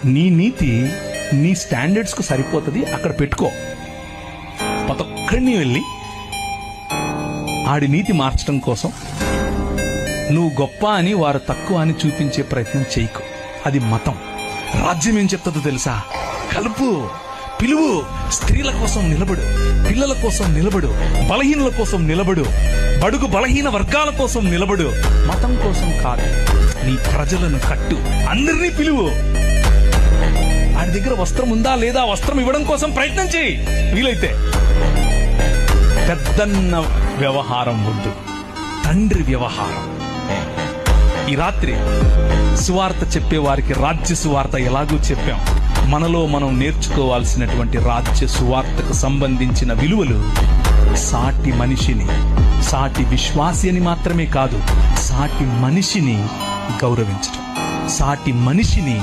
నీ నీతి నీ స్టాండర్డ్స్కు సరిపోతుంది, అక్కడ పెట్టుకో. ప్రతి ఒక్కడిని వెళ్ళి ఆడి నీతి మార్చడం కోసం నువ్వు గొప్ప అని వారు తక్కువ అని చూపించే ప్రయత్నం చేయకు. అది మతం. రాజ్యం ఏం చెప్తుందో తెలుసా? కలుపు, పిలువు, స్త్రీల కోసం నిలబడు, పిల్లల కోసం నిలబడు, బలహీనుల కోసం నిలబడు, బడుగు బలహీన వర్గాల కోసం నిలబడు. మతం కోసం కాదు, నీ ప్రజలను కట్టు, అందరినీ పిలువు. వాడి దగ్గర వస్త్రం ఉందా లేదా, వస్త్రం ఇవ్వడం కోసం ప్రయత్నం చేయి వీలైతే. పెద్దన్న వ్యవహారం వద్దు, తండ్రి వ్యవహారం. ఈ రాత్రి సువార్త చెప్పేవారికి రాజ్య సువార్త ఎలాగూ చెప్పాం. మనలో మనం నేర్చుకోవాల్సినటువంటి రాజ్య సువార్తకు సంబంధించిన విలువలు సాటి మనిషిని, సాటి విశ్వాసి అని మాత్రమే కాదు, సాటి మనిషిని గౌరవించడం, సాటి మనిషిని